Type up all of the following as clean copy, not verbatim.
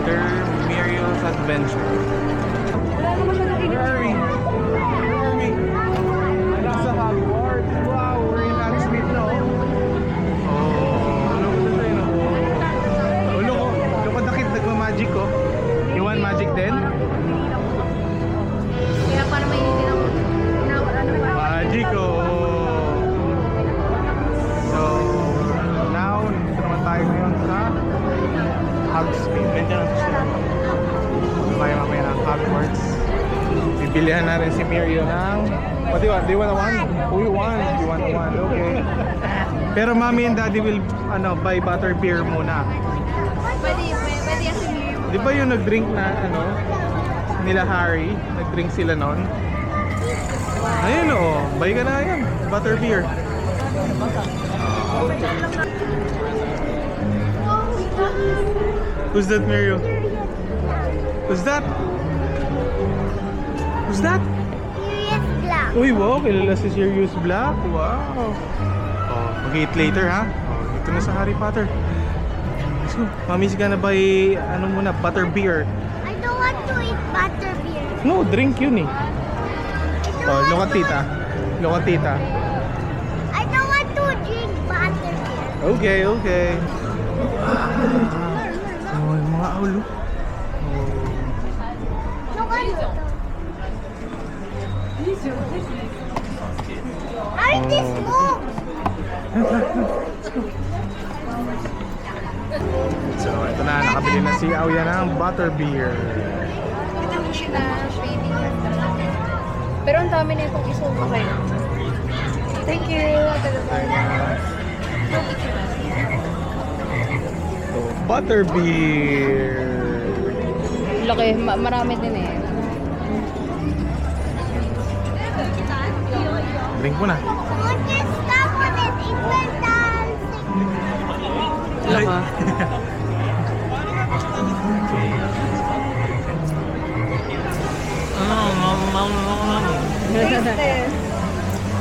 Brother Muriel's Adventure. Where are we? Where are we? Nasa Hogwarts. Wow, we're in Hogsmeade now. Oh, look at tayo. Oh, look at the kid nagma-magic oh. You want magic din? Kaya para may hindi na Magic oh. So, now, nandito naman tayo ngayon sa Hogsmeade. Nandiyan ang siya. Tayo mamaya ng Hogwarts. Bibilihan na rin si Mirio ng... What do you want? Do you want a one? Who you want? You want a one? Okay. Pero mommy and daddy will buy butter beer muna. Pwede yan si Miriam. Di ba yung nag-drink na nila Harry? Nag-drink sila noon? Ayun oh, buy ka na yan. Butter beer. Who's that, Mirio? Who's that? Who's that? Sirius Black. Uy, wow, kilala si Sirius Black. Wow. Oh, mag-eat later ha. Oh, dito na sa Harry Potter. Let's go. Mommy's gonna buy muna, butter beer. I don't want to eat butter beer. No, drink yun eh. Oh, look at tita. Look at tita. I don't want to drink butter beer. Okay, okay. Oh, yung mga aulo. Look at it. Artist move. So, ito na, nakabili na si Auya ng butter beer. Ito mo siya na shading. Pero ang dami na itong isubo kayo. Thank you. So, butter beer. Laki, marami din eh. Drink mo na. Put your stuff on it. It will dancing. Laka.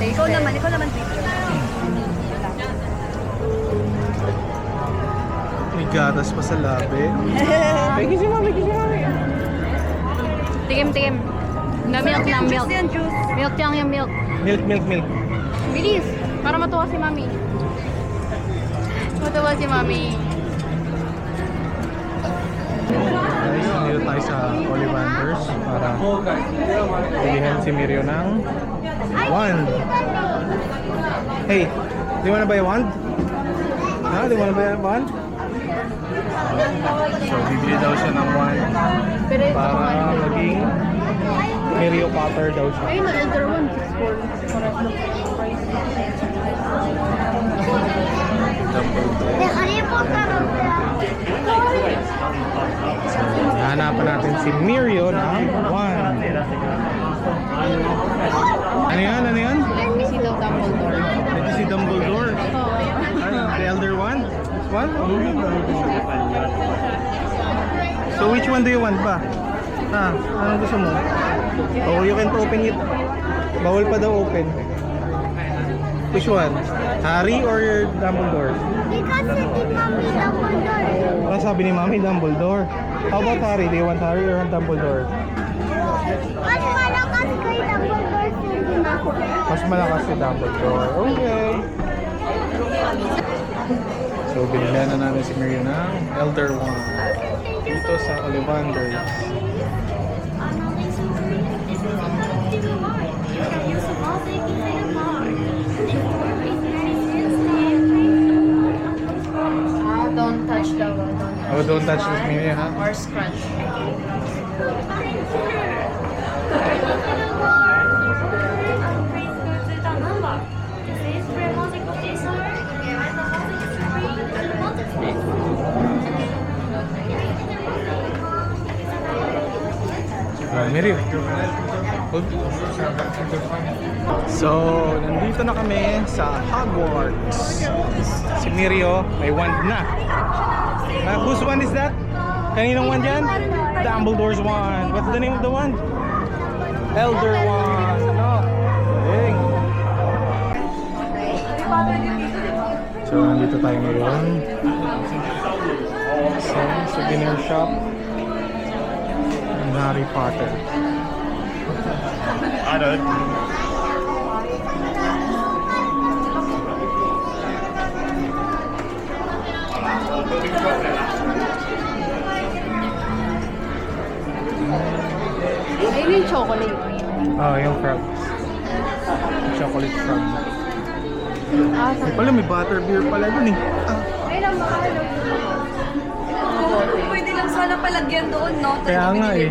Ikaw naman. May gatas pa sa labi. Thank you, mami. Tikim. Milk. Milk lang yung milk. Milk. Bilis, para matuwa si mami. Guys, dito tayo sa Ollivanders para bilihan si Mirio ng wand. Hey, do you wanna buy a wand? Ha? Do you wanna buy a wand? So, bibili daw siya ng wand para maging Harry Potter daw siya. Ayun, another one, 6-4. The Harry Potter of the So, hahanapan natin si Mirio ng wand. Ano yan? Si Dumbledore. Ito si Dumbledore. The elder one? This one? So which one do you want ba? Ha? Anong gusto mo? Oh, you can open it. Bawal pa daw open. Which one? Harry or Dumbledore? because it is Mommy Dumbledore. Ano sabi ni Mami? Dumbledore. How about Harry? Do you want Harry or Dumbledore? Mas malakas kay Dumbledore hindi na ako. Mas malakas si Dumbledore. Okay. So, binilihan na namin si Mary ng Elder Wand dito sa Ollivanders. Don't touch the wall. Oh, don't touch this Mary, ha? Or scratch. Mary. Hold. So, nandito na kami sa Hogwarts. Si Mirio may wand na. Whose wand is that? Kaninong wand yan? Dumbledore's wand. What's the name of the wand? Elder Wand. No. Dang. So, nandito tayo ngayon sa souvenir shop Harry Potter. Ayun yung chocolate. Oh, yung frog. Chocolate frog. Ah, Ay pala, may butterbeer pala dun eh. ay lang mahal. Pwede lang sana palagyan doon, no? Kaya nga eh.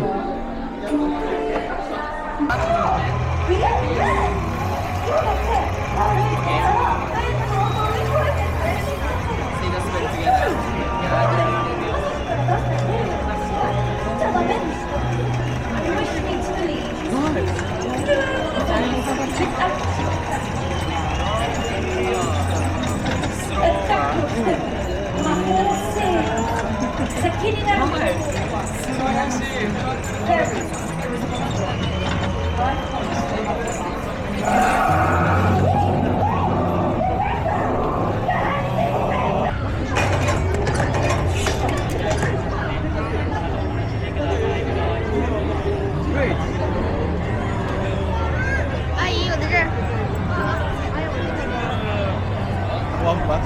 Ay, yun, dito. Wampas.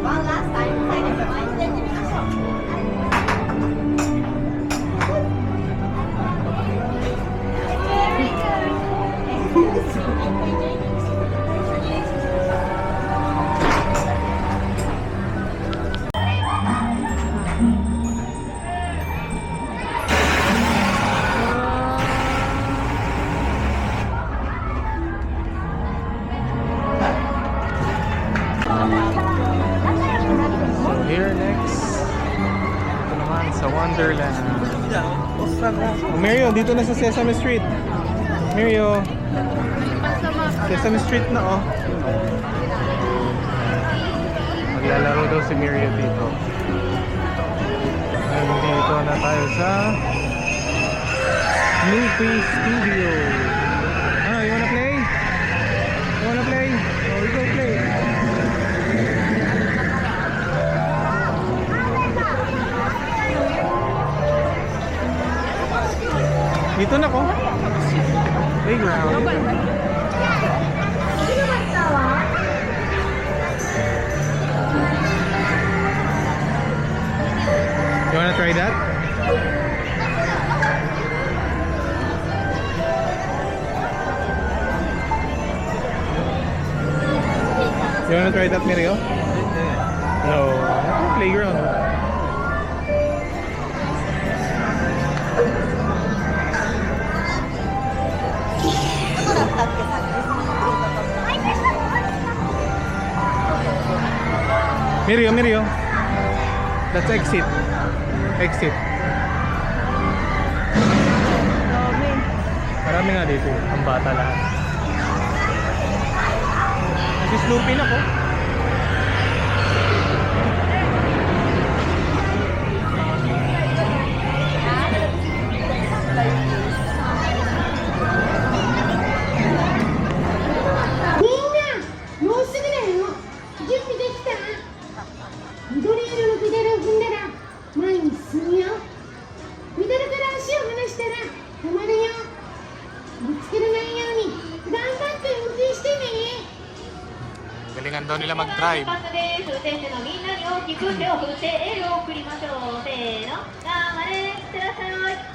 One last time, sign up for mine, then you can shop. So here next, ito naman sa Wonderland. Oh, Mario, dito na sa Sesame Street. Mario, Sesame Street na oh. Maglalaro daw si Mario dito. Ngayon dito na tayo sa Snoopy Studio. Ah, you wanna play? You wanna play? Oh, we go play. Dito na ko. Playground. You wanna try that? You wanna try that, Mirio? No. Playground. Mirio. Let's exit. Exit. Marami nga dito. Ang bata lahat. Si Snoopy na ko. Galingan daw nila mag-drive. 選手のみんなに大きく手を振ってエールを送りましょう。せーの、頑張れ、いってらっしゃい。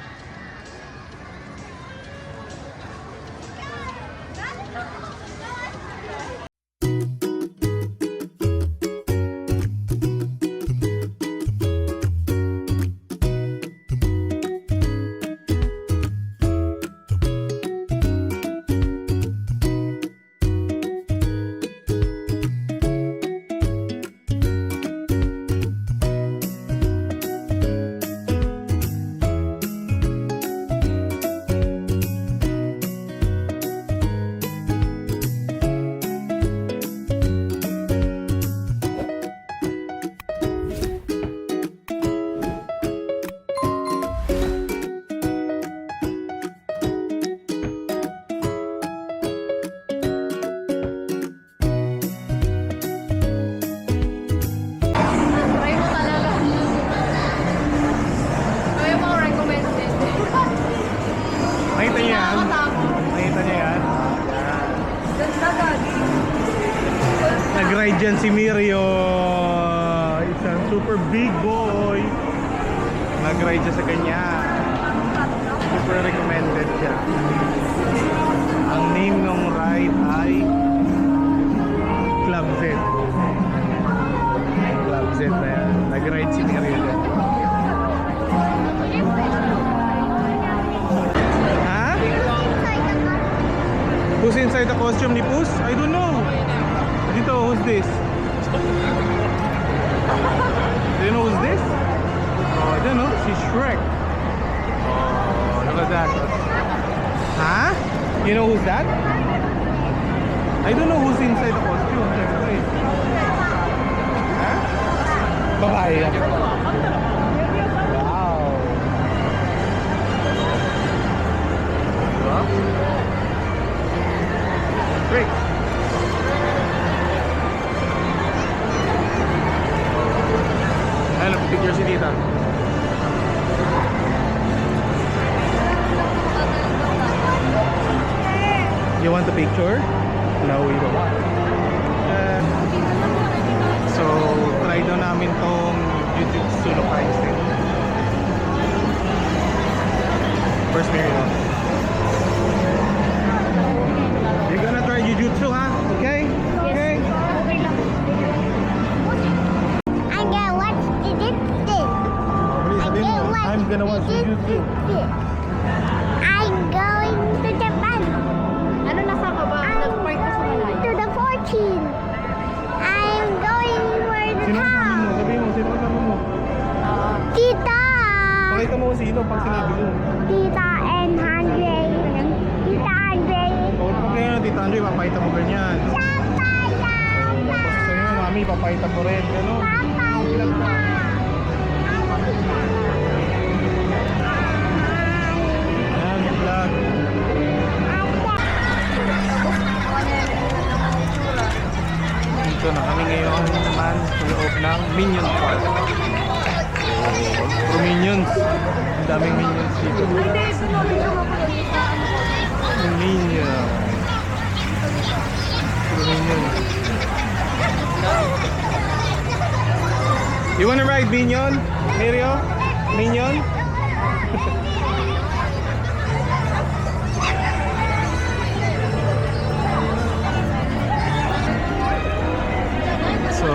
Nag-ride dyan si Mirio. Isang super big boy. Nag-ride siya sa kanya. Super recommended siya. Ang name ng ride ay Club Z. Club Z na yan. Nag-ride si Mirio dyan. Ha? Who's inside the costume ni Puss? I don't know. Dito, who's this? Do you know who's this? Oh, I don't know. She's Shrek. Oh, look at that. Huh? You know who's that? I don't know who's inside the costume. Huh? Babae. Wow. Diba? Great. Ayan, picture si Tita. You want the picture? No, we don't want. So, try daw namin tong Jujutsu no Kaisen. First Miracle. You're gonna try Jujutsu, ha? Okay? Okay? I'm gonna watch this. I'm gonna watch Jujutsu. I'm going to Japan. Ano nasa ka ba? Nag-park ka sa malayo. To the 14. I'm going for the Sino kasama mo? town. Sabihin mo, sino kasama mo? Tita. Pakita mo kung sino pag sinabi mo. Tita and Andre. Tita Andre. Huwag pa kayo na Tita Andre, papakita mo ganyan. Papa. Tapos sa'yo, mami, papakita mo rin. Gano'n. Ayan, yung vlog. Dito na kami ngayon naman sa loob ng Minion Park. Puro Minions. Ang daming Minions dito. Minion. Puro Minions. You wanna ride Minion? Mirio? Minion? So,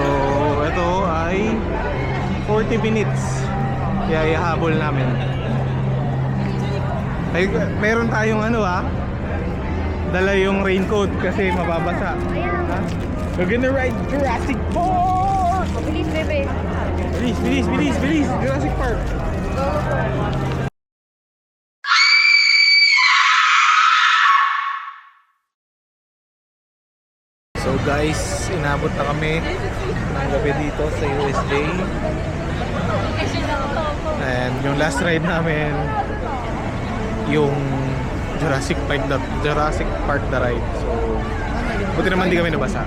ito ay 40 minutes. Kaya ihabol namin. Ay, meron tayong ano dala yung raincoat kasi mababasa. Ha? We're gonna ride Jurassic Park! Bilis, bebe. Bilis, bilis, bilis, bilis! Jurassic Park! So guys, inabot na kami ng gabi dito sa USJ. And yung last ride namin, yung Jurassic Park the ride. So, buti naman di kami nabasa.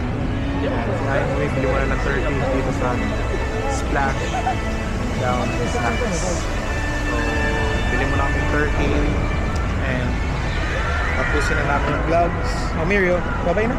Kaya bili mo na ng 30 dito sa Splash down in Snacks. So, bili mo na kami 30 and tapusin na namin yung vlogs. Mirio, bye-bye na.